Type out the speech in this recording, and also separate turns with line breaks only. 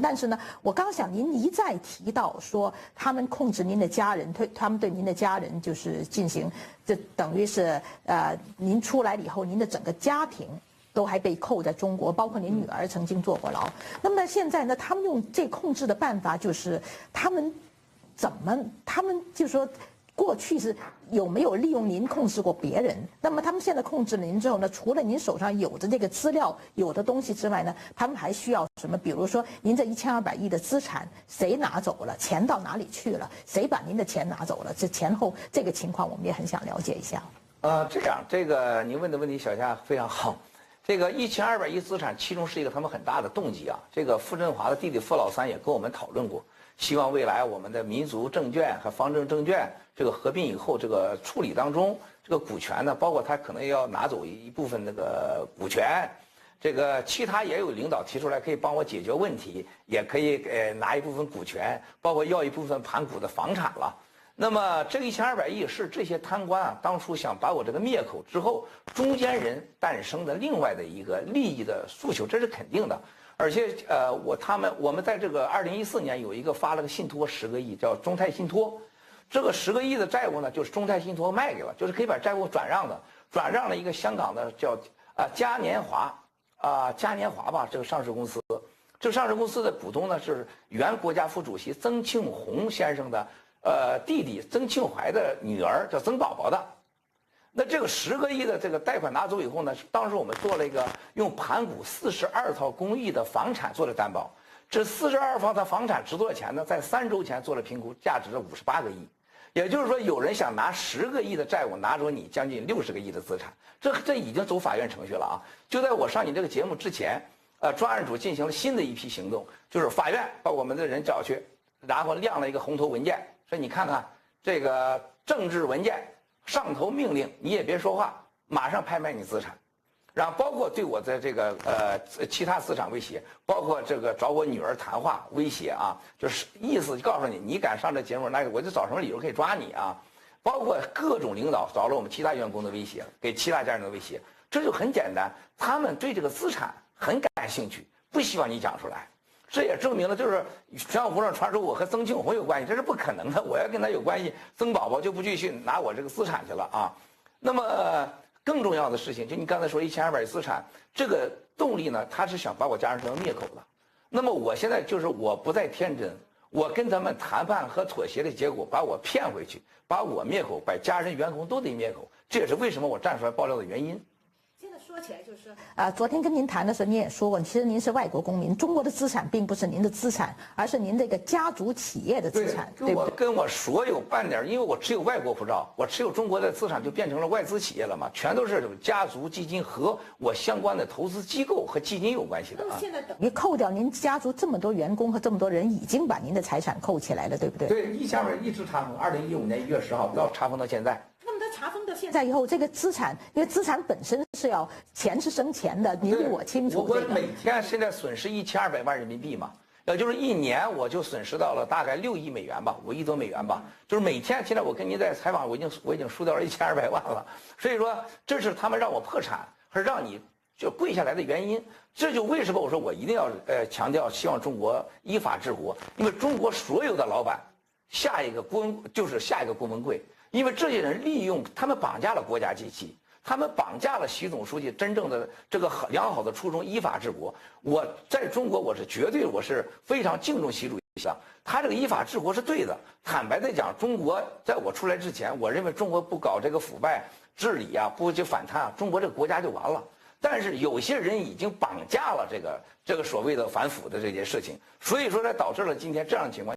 但是呢，我刚想您一再提到说，他们控制您的家人，他们对您的家人就是进行，这等于是您出来了以后，您的整个家庭都还被扣在中国，包括您女儿曾经坐过牢。那么现在呢，他们用这控制的办法就是他们就说。过去是有没有利用您控制过别人？那么他们现在控制了您之后呢？除了您手上有的这个资料、有的东西之外呢，他们还需要什么？比如说，您这1200亿的资产谁拿走了？钱到哪里去了？谁把您的钱拿走了？这前后这个情况，我们也很想了解一下。
这样，这个您问的问题，小夏非常好。这个1200亿资产，其中是一个他们很大的动机啊。这个傅振华的弟弟傅老三也跟我们讨论过。希望未来我们的民族证券和方正证券这个合并以后，这个处理当中，这个股权呢，包括他可能要拿走一部分那个股权，这个其他也有领导提出来可以帮我解决问题，也可以拿一部分股权，包括要一部分盘古的房产了。那么这个1200亿是这些贪官啊，当初想把我这个灭口之后，中间人诞生的另外的一个利益的诉求，这是肯定的。而且我们在这个2014年有一个发了个信托10个亿，叫中泰信托。这个10个亿的债务呢，就是中泰信托卖给了，就是可以把债务转让的，转让了一个香港的叫嘉年华吧，这个上市公司。这个上市公司的股东呢是原国家副主席曾庆红先生的弟弟曾庆怀的女儿，叫曾宝宝的。那这个10个亿的这个贷款拿走以后呢，当时我们做了一个用盘古42套公寓的房产做了担保。这42套的房产值多少钱呢？在3周前做了评估，价值了58个亿。也就是说，有人想拿10个亿的债务拿走你将近60个亿的资产，这已经走法院程序了啊！就在我上你这个节目之前，专案组进行了新的一批行动，就是法院把我们的人找去，然后亮了一个红头文件，说你看看这个政治文件。上头命令你也别说话，马上拍卖你资产，然后包括对我的这个其他资产威胁，包括这个找我女儿谈话威胁啊，就是意思告诉你，你敢上这节目，那我就找什么理由可以抓你啊，包括各种领导找了我们其他员工的威胁，给其他家人的威胁，这就很简单，他们对这个资产很感兴趣，不希望你讲出来。这也证明了，就是江湖上传说我和曾庆红有关系，这是不可能的。我要跟他有关系，曾宝宝就不继续拿我这个资产去了啊。那么更重要的事情，就你刚才说1200亿资产，这个动力呢，他是想把我家人当灭口的。那么我现在就是我不再天真，我跟他们谈判和妥协的结果，把我骗回去，把我灭口，把家人员工都得灭口，这也是为什么我站出来爆料的原因。
现在说起来就是，昨天跟您谈的时候，您也说过，其实您是外国公民，中国的资产并不是您的资产，而是您这个家族企业的资产，对不对？
跟我所有半点，因为我持有外国护照，我持有中国的资产就变成了外资企业了嘛，全都是家族基金和我相关的投资机构和基金有关系的啊。
现在等于扣掉您家族这么多员工和这么多人，已经把您的财产扣起来了，对不对？
对，1200一直查封，2015年1月10号到查封到现在。
那么他查封到现在以后，这个资产，因为资产本身是要钱是生钱的，您比我清楚。
我每天现在损失1200万人民币嘛，也就是1年我就损失到了大概6亿美元吧，5亿多美元吧，就是每天。现在我跟您在采访，我已经输掉了1200万了，所以说这是他们让我破产，和让你就跪下来的原因。这就为什么我说我一定要强调，希望中国依法治国，因为中国所有的老板，下一个郭文贵。因为这些人利用他们绑架了国家机器，他们绑架了习总书记真正的这个良好的初衷，依法治国。我在中国我是非常敬重习主席的，他这个依法治国是对的。坦白的讲，中国在我出来之前，我认为中国不搞这个腐败治理啊，不去反贪啊，中国这个国家就完了。但是有些人已经绑架了这个所谓的反腐的这件事情，所以说才导致了今天这样的情况。